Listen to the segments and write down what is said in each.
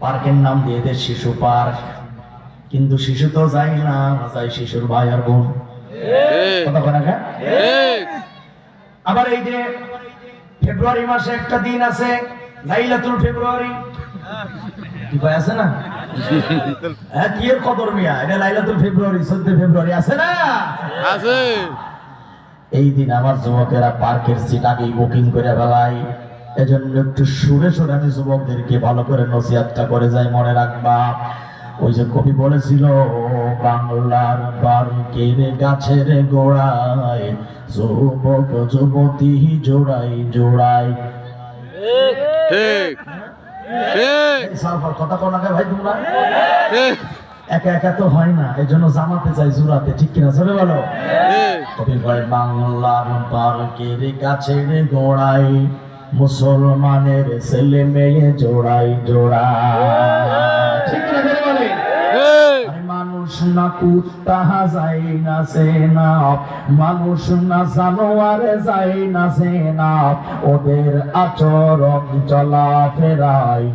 পার্কের নাম দিয়ে দেয় শিশু পার্ক, কিন্তু শিশু তো যায় না, যায় শিশুর ভাই আর বোন। কথা বলে না? আবার এই যে ফেব্রুয়ারি মাসে একটা দিন আছে লাইলাতুল ফেব্রুয়ারি, কি ভাই আছে না? হ্যাঁ, কি এর কদর মিয়া, এটা লাইলাতুল ফেব্রুয়ারি 14 ফেব্রুয়ারি আছে না? আছে। এই দিন আমার যুবকেরা পার্কের সিট আগেই বুকিং করে ফেলায়। এজন্য একটু সুরে সুরে আমি যুবকদেরকে ভালো করে নসিহতটা করে যাই, মনে রাখবা। ওই যে কবি বলেছিল, বাংলার পার্কের গাছের গোড়ায় যুবক যুবতী জোড়াই জোড়াই। ঠিক কথা কো না ভাই, তোমরা একা একা তো হয় না, এই জন্য জামাতে চাই জোড়াতে, ঠিক কিনা? চলে বলো। কবি ভাই, বাংলার পার্কের গাছের গোড়ায় মুসলমানের ছেলে মেয়ে জোড়াই জোড়াই, ঠিক কিনা? বলে মানুষ না কুত্তা যায় না সেনা, মানুষ না জানোয়ার যায় না সেনা, ওদের আচরণ চলা ফেরায়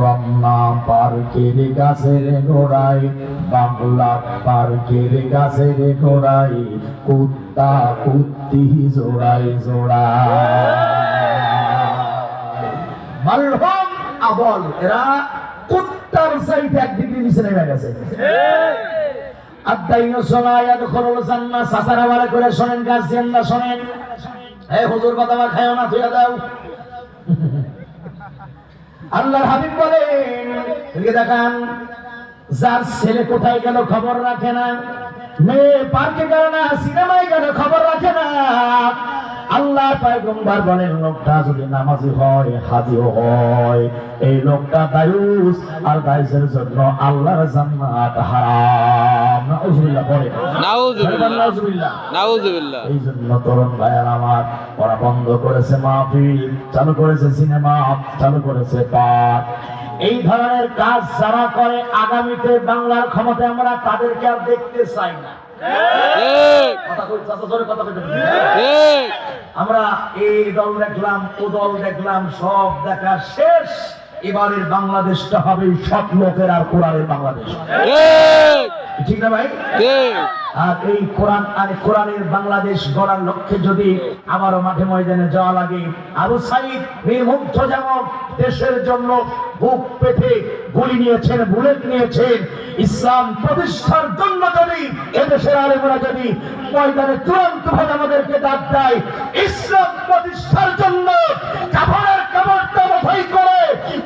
রমনা পার্কের গাছের গোড়ায়, বাংলা পার্কের গাছের গোড়ায় কুত্তা কুত্তি জোড়াই জোড়াই। মালহম আবল, এরা কুত্তার চাইতে এক ডিগ্রি নিচে নেমে গেছে। আদাইনো সোনায়া দখলুল জান্নাহ, সাসারা বালা করে শুনেন, গার্জিয়ানরা শুনেন। এই হুজুর কথা বা খায়ও না, তুইয়া দাও। আল্লাহর হাবিব বলেন, এদিকে দেখান, যার ছেলে কোথায় গেল খবর রাখে না, মেয়ে পার্কে গেল না, সিনেমায় গেল খবর রাখে না, আল্লাহ পয়গম্বর বলেন, লোকটা যদি নামাজি হয়, হাজিও হয়, এই লোকটা দায়ুস, আর দায়ুসের জন্য আল্লাহর জান্নাত হারাম। নাউজুবিল্লাহ বলেন, নাউজুবিল্লাহ, নাউজুবিল্লাহ। এই জন্য তরুণ ভাইয়ের আমার, ওরা বন্ধ করেছে মাহফিল, চালু করেছে সিনেমা, চালু করেছে পার্ক। এই ধরনের কাজ যারা করে, আগামীতে বাংলার ক্ষমতায় আমরা তাদেরকে আর দেখতে চাই না। আমরা এই দল দেখলাম, ও দল দেখলাম, সব দেখা শেষ। এবারের বাংলাদেশটা হবে সৎ লোকের আর কোরআনের বাংলাদেশ, ঠিক না ভাই? আর এই কোরআন আর কোরআনের বাংলাদেশ গড়ার লক্ষ্যে যদি আবারও মাঠে ময়দানে যাওয়া লাগে, আবু সাইদ বীর মুগ্ধ যেমন দেশের জন্য বুক পেতে গুলি নিয়েছেন, বুলেট নিয়েছেন, ইসলাম প্রতিষ্ঠার জন্য যদি এদেশের আলেমরা যদি ময়দানে চূড়ান্ত ভাবে আমাদেরকে ডাক দেয়, ইসলাম প্রতিষ্ঠার জন্য কাফনের কবরটা ভয় করে